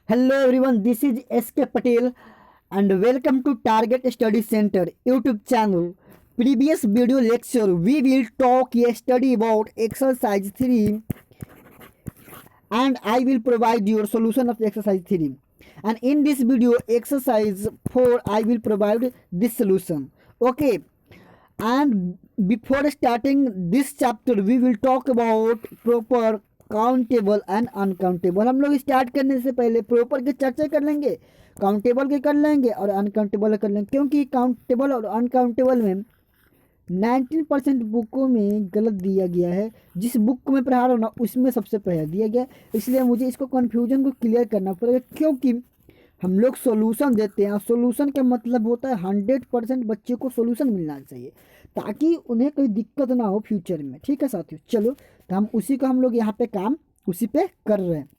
Hello everyone, this is SK Patel and welcome to Target Study Center YouTube channel. Previous video lecture we will talk a study about exercise 3 and I will provide your solution of exercise 3. And in this video exercise 4 I will provide this solution. Okay. And before starting this chapter we will talk about proper countable and uncountable. हम लोग start करने से पहले proper की चर्चा कर लेंगे, countable के कर लेंगे और अनकाउंटेबल कर लेंगे, क्योंकि काउंटेबल और अनकाउंटेबल में 19% बुकों में गलत दिया गया है। जिस बुक को मैं पढ़ा रहा हूँ ना उसमें सबसे पहले दिया गया, इसलिए मुझे इसको कन्फ्यूजन को क्लियर करना पड़ेगा, क्योंकि हम लोग सोल्यूशन देते हैं और सोल्यूशन का मतलब होता है 100% बच्चे को सोल्यूशन मिलना चाहिए ताकि उन्हें कोई दिक्कत ना हो फ्यूचर में। ठीक है साथियों, चलो तो हम उसी को हम लोग यहाँ पे काम उसी पे कर रहे हैं।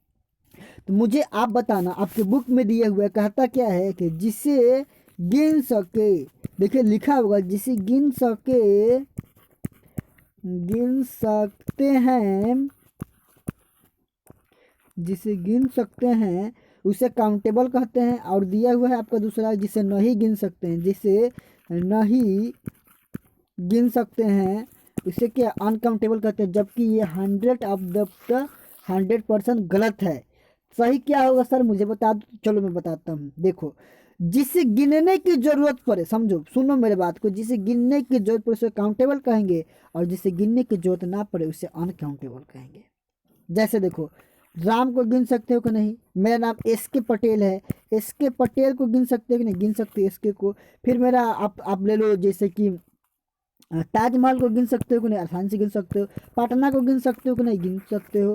तो मुझे आप बताना, आपके बुक में दिए हुए कहता क्या है कि जिसे गिन सके, देखिए लिखा होगा जिसे गिन सकते हैं, जिसे गिन सकते हैं उसे काउंटेबल कहते हैं। और दिया हुआ है आपका दूसरा जिसे नहीं गिन सकते हैं, जिसे नहीं गिन सकते हैं इसे क्या अनकाउंटेबल कहते हैं, जबकि ये 100% गलत है। सही क्या होगा सर मुझे बता दो। चलो मैं बताता हूँ। देखो, जिसे गिनने की जरूरत पड़े, समझो सुनो मेरे बात को, जिसे गिनने की जरूरत पड़े उसे काउंटेबल कहेंगे और जिसे गिनने की जरूरत ना पड़े उसे अनकाउंटेबल कहेंगे। जैसे देखो, राम को गिन सकते हो कि नहीं, मेरा नाम SK पटेल है, SK पटेल को गिन सकते हो कि नहीं, गिन सकते हो SK को। फिर मेरा आप ले लो जैसे कि ताजमहल को गिन सकते हो कि नहीं, आसानी से गिन सकते हो। पटना को गिन सकते हो कि नहीं, गिन सकते हो।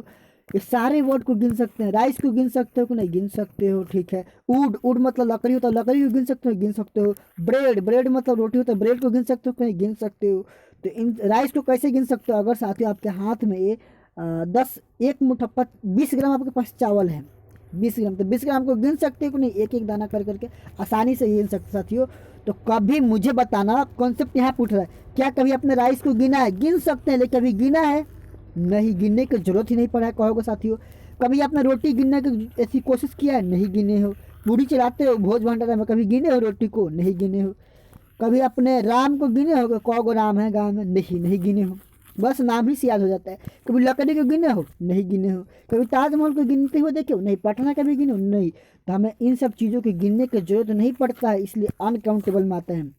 ये सारे वर्ड को गिन सकते हैं। राइस को गिन सकते हो कि नहीं, गिन सकते हो। ठीक है। वुड मतलब लकड़ी होता है, लकड़ी को गिन सकते हो, गिन सकते हो। ब्रेड मतलब रोटी होता है, ब्रेड को गिन सकते हो कि नहीं, गिन सकते हो। तो इन राइस को कैसे गिन सकते हो, अगर साथियों आपके हाथ में 20 ग्राम आपके पास चावल है, 20 ग्राम, तो 20 ग्राम को गिन सकते हो कि नहीं, एक एक दाना कर करके आसानी से गिन सकते साथियों। तो कभी मुझे बताना, कॉन्सेप्ट यहाँ पूछ रहा है, क्या कभी आपने राइस को गिना है? गिन सकते हैं लेकिन कभी गिना है नहीं, गिनने की जरूरत ही नहीं पड़ा है कहोगे साथियों। कभी आपने रोटी गिनने की ऐसी कोशिश किया है? नहीं गिने हो। पूरी चलाते हो भोज भंडारा में, कभी गिने हो रोटी को? नहीं गिने हो। कभी अपने राम को गिने हो, कौ गो राम है गाँव में? नहीं गिने हो, बस नाम ही से याद हो जाता है। कभी लकड़ी को गिने हो? नहीं गिने हो। कभी ताजमहल को गिनते हुए देखे हो? नहीं। पटना कभी गिने हो? नहीं। तो हमें इन सब चीज़ों की गिनने की जरूरत नहीं पड़ता है, इसलिए अनकाउंटेबल में आते हैं।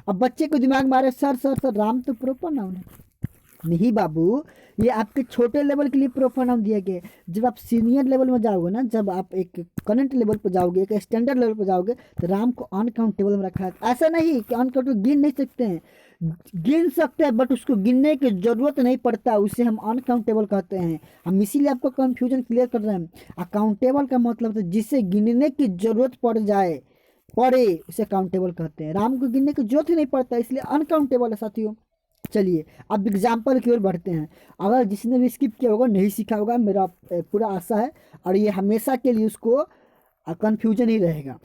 अब बच्चे को दिमाग मारे सर राम तो प्रॉपर नाउन है। नहीं बाबू, ये आपके छोटे लेवल के लिए प्रॉपर नाउन दिया गया है। जब आप सीनियर लेवल में जाओगे ना, जब आप एक करंट लेवल पर जाओगे, एक स्टैंडर्ड लेवल पर जाओगे, तो राम को अनकाउंटेबल में रखा है। ऐसा नहीं कि अनकाउंटेबल गिन नहीं सकते हैं, गिन सकते हैं बट उसको गिनने की जरूरत नहीं पड़ता, उसे हम अनकाउंटेबल कहते हैं। हम इसीलिए आपको कंफ्यूजन क्लियर कर रहे हैं। अकाउंटेबल का मतलब तो जिसे गिनने की जरूरत पड़े उसे काउंटेबल कहते हैं। राम को गिनने की जरूरत ही नहीं पड़ता, इसलिए अनकाउंटेबल है साथियों। चलिए अब एग्जाम्पल की ओर बढ़ते हैं। अगर जिसने भी स्किप किया होगा, नहीं सीखा होगा, मेरा पूरा आशा है और ये हमेशा के लिए उसको कंफ्यूजन ही रहेगा।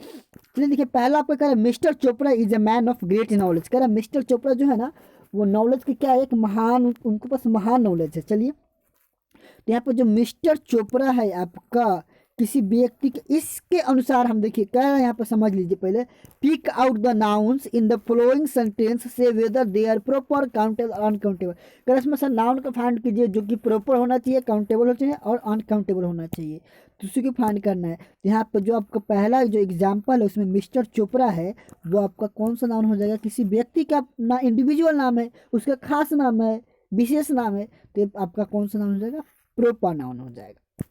चलिए देखिए, पहला आपका कह रहा है mister Chopra is a man of great knowledge. कह रहा है मिस्टर चोपड़ा जो है ना वो नॉलेज के क्या है, एक महान, उनके पास महान नॉलेज है। चलिए, तो यहाँ पर जो मिस्टर चोपड़ा है आपका किसी व्यक्ति के, इसके अनुसार हम देखिए कह रहे हैं, यहाँ पर समझ लीजिए पहले, pick out the nouns in the following sentence से whether they are proper, countable और अनकाउंटेबल। कह इसमें सर नाउन का फाइंड कीजिए जो कि प्रॉपर होना चाहिए, काउंटेबल होना चाहिए और अनकाउंटेबल होना चाहिए, तो उसी को फाइंड करना है। तो यहाँ पर जो आपका पहला जो एग्जाम्पल है उसमें मिस्टर चोपड़ा है, वो आपका कौन सा नाउन हो जाएगा? किसी व्यक्ति का ना, इंडिविजुअल नाम है, उसका खास नाम है, विशेष नाम है, तो आपका कौन सा नाउन हो जाएगा? प्रॉपर नाउन हो जाएगा।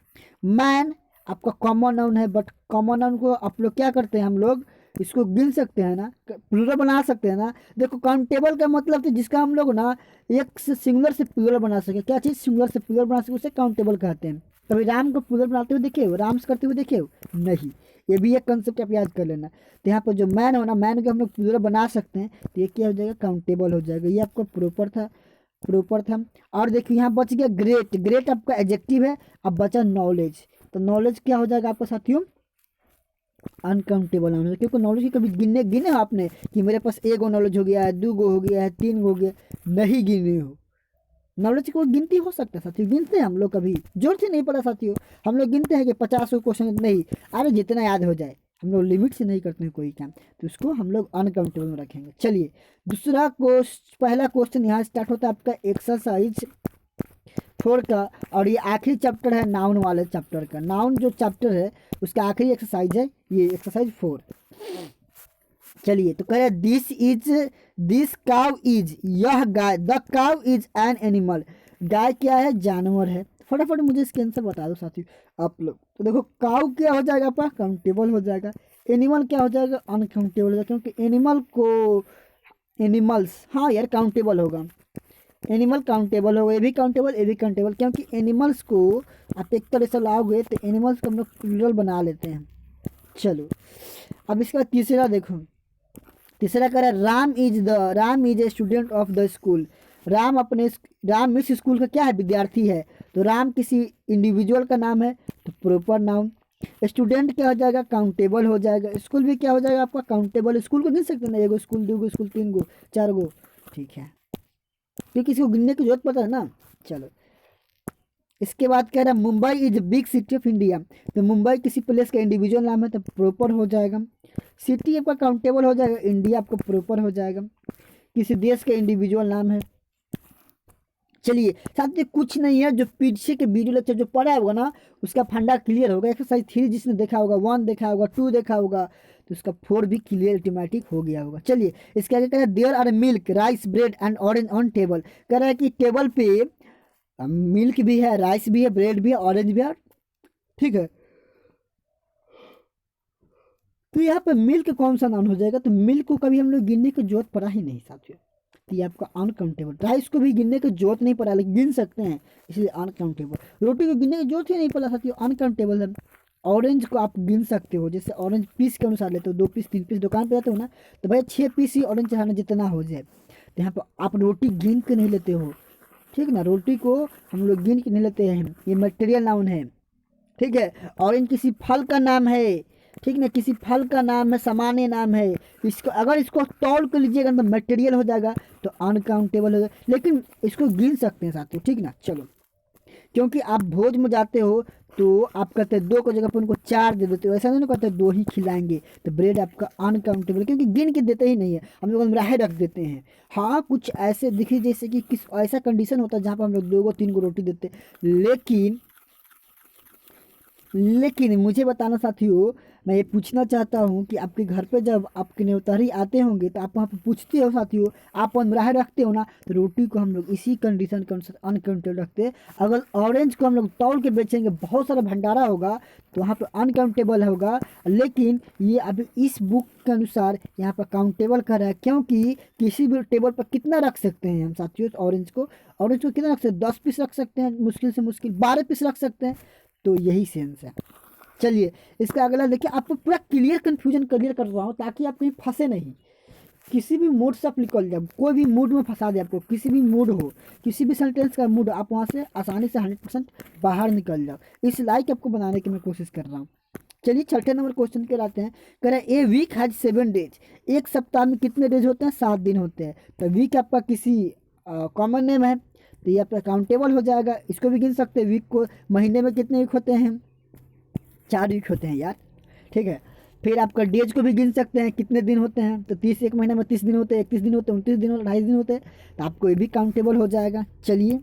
मैन आपका कॉमन नाउन है, बट कॉमन नाउन को आप लोग क्या करते हैं, हम लोग इसको गिन सकते हैं ना, प्लूरल बना सकते हैं ना। देखो काउंटेबल का मतलब तो जिसका हम लोग ना एक से सिंगुलर से प्लूरल बना सके, क्या चीज़ सिंगुलर से प्लूरल बना सके उसे काउंटेबल कहते हैं। कभी राम को प्लूरल बनाते हुए देखे हो, राम्स करते हुए देखे हो? नहीं। ये भी एक कंसेप्ट आप याद कर लेना। तो यहाँ पर जो मैन हो ना, मैन को हम लोग प्लूरल बना सकते हैं, तो ये क्या हो जाएगा? काउंटेबल हो जाएगा। ये आपका प्रॉपर था। और देखिए यहाँ बच गया ग्रेट। ग्रेट आपका एडजेक्टिव है। अब बचा नॉलेज, तो नॉलेज क्या हो जाएगा आपका साथियों? अनकाउंटेबल नॉलेज, क्योंकि नॉलेज की कभी गिने गिने हो आपने कि मेरे पास 1 गो नॉलेज हो गया है, 2 गो हो गया है, 3 गो हो गया? नहीं गिने हो। नॉलेज को गिनती हो सकता है साथियों, गिनते हैं हम लोग, कभी जोर से नहीं पड़ा साथियों, हम लोग गिनते हैं कि 50 क्वेश्चन नहीं, अरे जितना याद हो जाए, हम लोग लिमिट से नहीं करते हैं कोई काम, तो उसको हम लोग अनकाउंटेबल में रखेंगे। चलिए दूसरा क्वेश्चन, पहला क्वेश्चन यहाँ स्टार्ट होता है आपका एक्सरसाइज 4 का, और ये आखिरी चैप्टर है नाउन वाले चैप्टर का, नाउन जो चैप्टर है उसका आखिरी एक्सरसाइज है ये एक्सरसाइज 4। चलिए तो कह रहे दिस काउ इज, यह गाय, the cow is an animal, गाय क्या है, जानवर है। फटाफट मुझे इसके आंसर बता दो साथियों आप लोग। तो देखो काउ क्या हो जाएगा आपका, काउंटेबल हो जाएगा, एनिमल क्या हो जाएगा, अनकाउंटेबल हो जाएगा, क्योंकि एनिमल को, एनिमल्स, हाँ यार काउंटेबल होगा, एनिमल काउंटेबल होगा, ये भी काउंटेबल, ये भी काउंटेबल, क्योंकि एनिमल्स को आप एक तरह से लाओगे तो एनिमल्स को हम लोग प्लूरल बना लेते हैं। चलो अब इसका तीसरा देखो, तीसरा कह रहा है Ram is a student of the school, Ram इस स्कूल का क्या है, विद्यार्थी है, तो राम किसी इंडिविजुअल का नाम है तो प्रॉपर नाउन, स्टूडेंट क्या हो जाएगा, काउंटेबल हो जाएगा, स्कूल भी क्या हो जाएगा आपका, काउंटेबल, स्कूल को गिन सकते हैं ना, एगो स्कूल, दो गो स्कूल, तीन गो, चार गो, ठीक है, क्योंकि इसको गिनने की जरूरत पड़ता है ना। चलो इसके बाद कह रहा है Mumbai is big city of India, तो मुंबई किसी प्लेस का इंडिविजुअल नाम है तो प्रॉपर हो जाएगा, सिटी आपका काउंटेबल हो जाएगा, इंडिया आपका प्रॉपर हो जाएगा, किसी देश का इंडिविजुअल नाम है। चलिए साथ में कुछ नहीं है, जो पीछे के वीडियो लेक्चर जो पढ़ा होगा ना उसका फंडा क्लियर होगा, एक्सरसाइज 3 जिसने देखा होगा, 1 देखा होगा, 2 देखा होगा, तो उसका 4 भी क्लियर ऑटोमेटिक हो गया होगा। चलिए इसके आगे कह रहा है there are milk, rice, bread and orange on table, कह रहा है कि टेबल पे मिल्क भी है, राइस भी है, ब्रेड भी है, ऑरेंज भी है, ठीक है। तो यहाँ पे मिल्क कौन सा नाउन हो जाएगा, तो मिल्क को कभी हम लोग गिनने की जरूरत पड़ा ही नहीं साथियों, तो ये आपका अनकाउंटेबल, राइस को भी गिनने की जरूरत नहीं पड़ा, लेकिन गिन सकते हैं इसलिए अनकाउंटेबल, रोटी को गिनने की जरूरत ही नहीं पड़ा साथियों, अनकाउंटेबल है। ऑरेंज को आप गिन सकते हो, जैसे ऑरेंज पीस के अनुसार लेते हो, 2 पीस 3 पीस, दुकान पे जाते हो ना तो भाई 6 पीस ही ऑरेंज चढ़ाना जितना हो जाए, तो यहाँ पर आप रोटी गिन के नहीं लेते हो, ठीक ना, रोटी को हम लोग गिन के नहीं लेते हैं, ये मटेरियल नाउन है, ठीक है। ऑरेंज किसी फल का नाम है, ठीक ना, किसी फल का नाम है, सामान्य नाम है, इसको अगर इसको तौल कर लीजिएगा तो मटेरियल हो जाएगा, तो अनकाउंटेबल हो जाएगा, लेकिन इसको गिन सकते हैं साथियों, ठीक ना। चलो क्योंकि आप भोज में जाते हो तो आप कहते हैं 2 की जगह पर उनको 4 दे देते हो, ऐसा नहीं कहते 2 ही खिलाएंगे, तो ब्रेड आपका अनकाउंटेबल, क्योंकि गिन के देते ही नहीं है, हम लोग राहे रख देते हैं। हाँ कुछ ऐसे दिखी जैसे कि किस ऐसा कंडीशन होता है जहाँ पर हम लोग 2 को 3 को रोटी देते, लेकिन मुझे बताना साथियों, मैं ये पूछना चाहता हूँ कि आपके घर पे जब आपके न्योतारी आते होंगे तो आप वहाँ पे पूछते हो साथियों, आप राह रखते हो ना, तो रोटी को हम लोग इसी कंडीशन के अनुसार अनकाउंटेबल रखते हैं। अगर ऑरेंज को हम लोग तौल के बेचेंगे, बहुत सारा भंडारा होगा, तो वहाँ पर अनकाउंटेबल होगा, लेकिन ये अभी इस बुक के अनुसार यहाँ पर काउंटेबल कर रहा है, क्योंकि किसी भी टेबल पर कितना रख सकते हैं हम साथियों, ऑरेंज को कितना रख सकते हैं, 10 पीस रख सकते हैं, मुश्किल से मुश्किल 12 पीस रख सकते हैं, तो यही सेंस है। चलिए इसका अगला देखिए, आपको पूरा क्लियर कर रहा हूँ ताकि आप कहीं फंसे नहीं, किसी भी मूड से आप निकल जाओ, कोई भी मूड में फंसा दे आपको, किसी भी मूड हो, किसी भी सेंटेंस का मूड, आप वहाँ से आसानी से 100% बाहर निकल जाओ, इस लाइक आपको बनाने की मैं कोशिश कर रहा हूँ। चलिए छठे नंबर क्वेश्चन के आते हैं, कह रहे हैं ए वीक हैज 7 डेज, एक सप्ताह में कितने डेज होते हैं, 7 दिन होते हैं, तो वीक आपका किसी कॉमन नेम है, तो ये आपका काउंटेबल हो जाएगा, इसको भी गिन सकते हैं, वीक को, महीने में कितने वीक होते हैं, 4 वीक होते हैं यार, ठीक है। फिर आपका डेज को भी गिन सकते हैं, कितने दिन होते हैं, तो 30, एक महीने में 30 दिन होते हैं, 31 दिन होते हैं, 29 दिन होते हैं, 2.5 दिन होते हैं, तो आपको ये भी काउंटेबल हो जाएगा। चलिए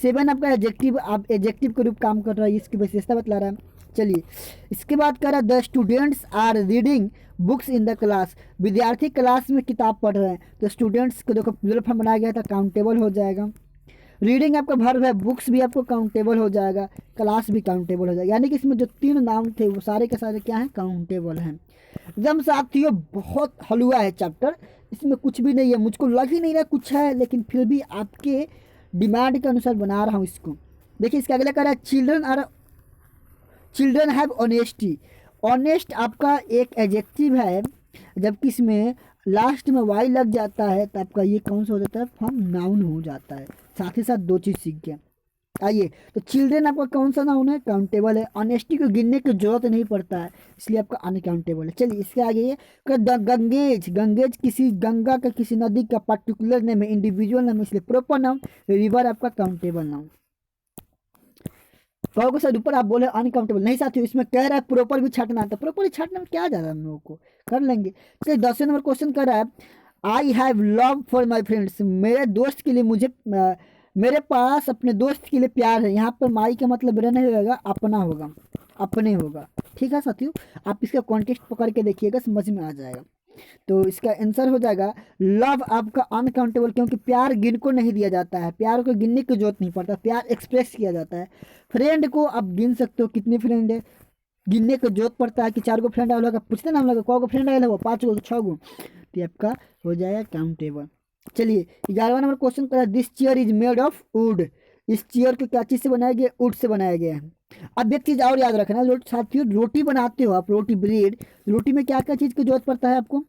7 आपका एडजेक्टिव, आप एडजेक्टिव के रूप काम कर रहा है, इसकी विशेषता बतला रहा है। चलिए इसके बाद कह रहा है the students are reading books in the class, विद्यार्थी क्लास में किताब पढ़ रहे हैं, तो स्टूडेंट्स को देखो प्लूरल फॉर्म बनाया गया था, काउंटेबल हो जाएगा। रीडिंग आपका वर्ब है, बुक्स भी आपको काउंटेबल हो जाएगा, क्लास भी काउंटेबल हो जाएगा, यानी कि इसमें जो 3 नाउन थे वो सारे के सारे क्या हैं, काउंटेबल हैं। एकदम साथियों बहुत हलवा है चैप्टर, इसमें कुछ भी नहीं है, मुझको लग ही नहीं रहा कुछ है, लेकिन फिर भी आपके डिमांड के अनुसार बना रहा हूँ इसको। देखिए इसका अगला कह रहा है चिल्ड्रन हैव ऑनेस्टी, ऑनेस्ट आपका एक एडजेक्टिव है, जबकि इसमें लास्ट में वाई लग जाता है तो आपका ये कौन सा हो जाता है, फॉर्म नाउन हो जाता है। साथ ही साथ 2 चीज़ सीख गया, आइए, तो चिल्ड्रेन आपका कौन सा नाउन है? काउंटेबल है। ऑनेस्टी को गिनने की जरूरत नहीं पड़ता है, इसलिए आपका अनकाउंटेबल है। चलिए इसके आगे ये गंगेज, गंगेज किसी गंगा का किसी नदी का पर्टिकुलर नेम है, इंडिविजुअल नेम है, इसलिए प्रॉपर नाउन। रिवर आपका काउंटेबल नाउन। कहोगे सर ऊपर आप बोले अनकाउंटेबल, नहीं साथियों, इसमें कह रहा है प्रॉपर भी छाटना आता है। प्रॉपर छाटने में क्या ज्यादा हम लोगों को कर लेंगे। चलिए 10वें नंबर क्वेश्चन कर रहा है, I have love for my friends, मेरे दोस्त के लिए मुझे मेरे पास अपने दोस्त के लिए प्यार है। यहाँ पर माई का मतलब मेरा नहीं होगा, अपना होगा, अपने होगा। ठीक है साथियों, आप इसका कॉन्टेक्स्ट पकड़ के देखिएगा, समझ में आ जाएगा। तो इसका आंसर हो जाएगा लव आपका अनकाउंटेबल, क्योंकि प्यार गिन को नहीं दिया जाता है, प्यार को गिनने की जरूरत नहीं पड़ता, प्यार एक्सप्रेस किया जाता है। फ्रेंड को आप गिन सकते हो, कितने फ्रेंड है, गिनने की जरूरत पड़ता है कि 4 गो फ्रेंड आया होगा, पूछते ना हम लोग को फ्रेंड आया होगा, 5 गो 6 गो, तो आपका हो जाएगा काउंटेबल। चलिए 11वां नंबर क्वेश्चन करा, this chair is made of would, इस चेयर को क्या चीज़ से बनाया गया? वुड से बनाया गया है। अब एक चीज़ और याद रखना साथियों, रोटी बनाते हो आप, रोटी ब्रेड, रोटी में क्या क्या चीज़ की जरूरत पड़ता है आपको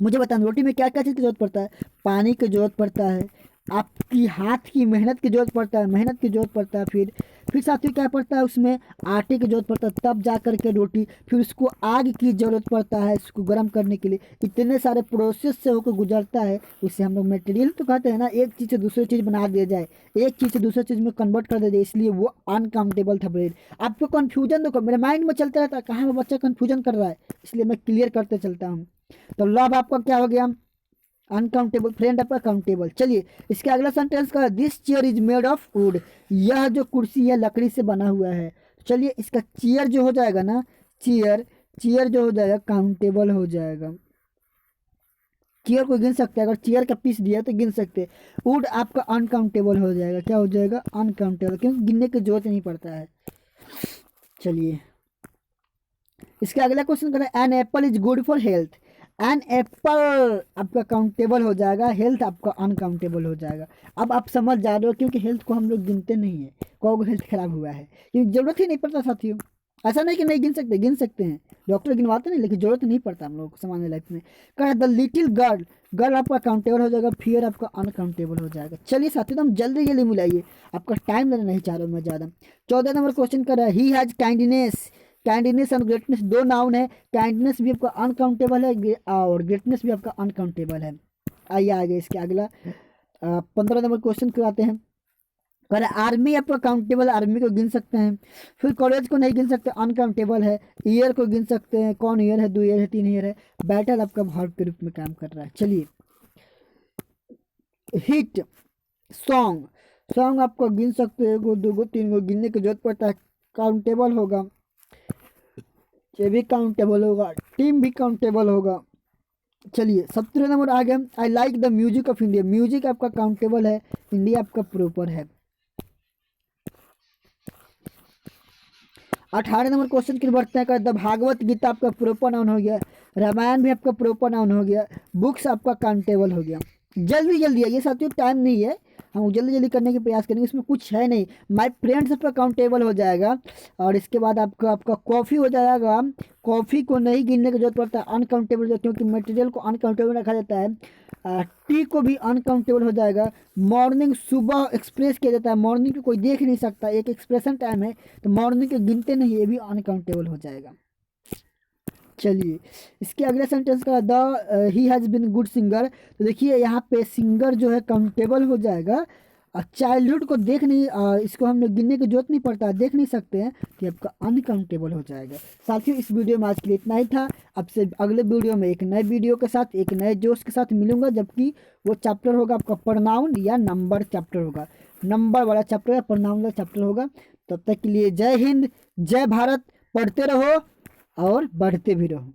मुझे बताना, रोटी में क्या क्या चीज़ की जरूरत पड़ता है? पानी की जरूरत पड़ता है, आपकी हाथ की मेहनत की जरूरत पड़ता है, मेहनत की जरूरत पड़ता है, फिर साथियों क्या पड़ता है उसमें? आटे की जरूरत पड़ता है, तब जा कर के रोटी, फिर उसको आग की जरूरत पड़ता है इसको गर्म करने के लिए। इतने सारे प्रोसेस से होकर गुजरता है, उसे हम लोग मटेरियल तो कहते हैं ना, एक चीज़ से दूसरी चीज़ बना दिया जाए, एक चीज़ से दूसरी चीज़ में कन्वर्ट कर दिया जाए, इसलिए वो अनकाउंटेबल था ब्रेड। आपको कन्फ्यूजन देखो मेरे माइंड में चलता रहता है, कहाँ वो बच्चा कन्फ्यूजन कर रहा है, इसलिए मैं क्लियर करते चलता हूँ। तो लव आपका क्या हो गया? अनकाउंटेबल, फ्रेंड आपका काउंटेबल। चलिए इसके अगला सेंटेंस का, this chair is made of would, यह जो कुर्सी है लकड़ी से बना हुआ है। चलिए इसका चेयर जो हो जाएगा ना, चेयर, चेयर जो हो जाएगा काउंटेबल हो जाएगा। चेयर को गिन सकते हैं, अगर चेयर का पीस दिया तो गिन सकते हैं। वुड आपका अनकाउंटेबल हो जाएगा, क्या हो जाएगा? अनकाउंटेबल, क्योंकि गिनने की जरूरत नहीं पड़ता है। चलिए इसका अगला क्वेश्चन करें, an apple is good for health, an apple आपका काउंटेबल हो जाएगा, हेल्थ आपका अनकाउंटेबल हो जाएगा। अब आप समझ जा रहे हो, क्योंकि हेल्थ को हम लोग गिनते नहीं है, कहोगे हेल्थ खराब हुआ है, क्योंकि जरूरत ही नहीं पड़ता साथियों। ऐसा नहीं कि नहीं गिन सकते, गिन सकते हैं, डॉक्टर गिनवाते नहीं, लेकिन जरूरत नहीं पड़ता हम लोग को सामान्य लाइफ में। कहा द लिटिल गर्ल, गर्ल आपका काउंटेबल हो जाएगा, फियर आपका अनकाउंटेबल हो जाएगा। चलिए साथियों तो हम जल्दी जल्दी मिलाइए, आपका टाइम लेना नहीं चाह रहा हूँ मैं ज़्यादा। 14 नंबर क्वेश्चन कर रहा है, ही हैज़ काइंडनेस, काइंडनेस और ग्रेटनेस दो नाउन है, काइंडनेस भी आपका अनकाउंटेबल है और ग्रेटनेस भी आपका अनकाउंटेबल है। आइए आगे इसके अगला 15 नंबर क्वेश्चन कराते हैं। कह आर्मी आपका काउंटेबल, आर्मी को गिन सकते हैं। फिर कॉलेज को नहीं गिन सकते, अनकाउंटेबल है। ईयर को गिन सकते हैं, कौन ईयर है? 2 ईयर है, 3 ईयर है। बैटल आपका वर्ब के रूप में काम कर रहा है। चलिए हिट, सॉन्ग, सॉन्ग आपको गिन सकते हैं, 1 2 3 गिनने की जरूरत पड़ता है, काउंटेबल होगा। ये भी काउंटेबल होगा, टीम भी काउंटेबल होगा। चलिए 17 नंबर आ गया, I like the music of India, music आपका काउंटेबल है, इंडिया आपका प्रॉपर है। 18 नंबर क्वेश्चन की बढ़ते हैं, द भागवत गीता आपका प्रॉपर नाउन हो गया, रामायण भी आपका प्रॉपर नाउन हो गया, बुक्स आपका काउंटेबल हो गया। जल्दी जल्दी आइए साथियों, टाइम नहीं है, हम जल्दी जल्दी करने के प्रयास करेंगे, इसमें कुछ है नहीं। माय फ्रेंड्स आपका काउंटेबल हो जाएगा, और इसके बाद आपका आपका कॉफ़ी हो जाएगा। कॉफ़ी को नहीं गिनने की जरूरत पड़ता है, अनकाउंटेबल, क्योंकि मटेरियल को अनकाउंटेबल रखा जाता है। टी को भी अनकाउंटेबल हो जाएगा। मॉर्निंग सुबह एक्सप्रेस किया जाता है, मॉर्निंग को कोई देख नहीं सकता, एक एक्सप्रेशन टाइम है, तो मॉर्निंग को गिनते नहीं, ये भी अनकाउंटेबल हो जाएगा। चलिए इसके अगले सेंटेंस का, the he has been good singer, तो देखिए यहाँ पे सिंगर जो है काउंटेबल हो जाएगा। चाइल्डहुड को देख नहीं, इसको हम लोग गिनने की जरूरत नहीं पड़ता, देख नहीं सकते हैं, तो आपका अनकाउंटेबल हो जाएगा। साथियों इस वीडियो में आज के लिए इतना ही था, आपसे अगले वीडियो में एक नए वीडियो के साथ, एक नए जोश के साथ मिलूंगा, जबकि वो चैप्टर होगा आपका प्रोनाउन या नंबर चैप्टर होगा, नंबर वाला चैप्टर या प्रोनाउन वाला चैप्टर होगा। तब तक के लिए जय हिंद, जय भारत, पढ़ते रहो और बढ़ते भी रहो।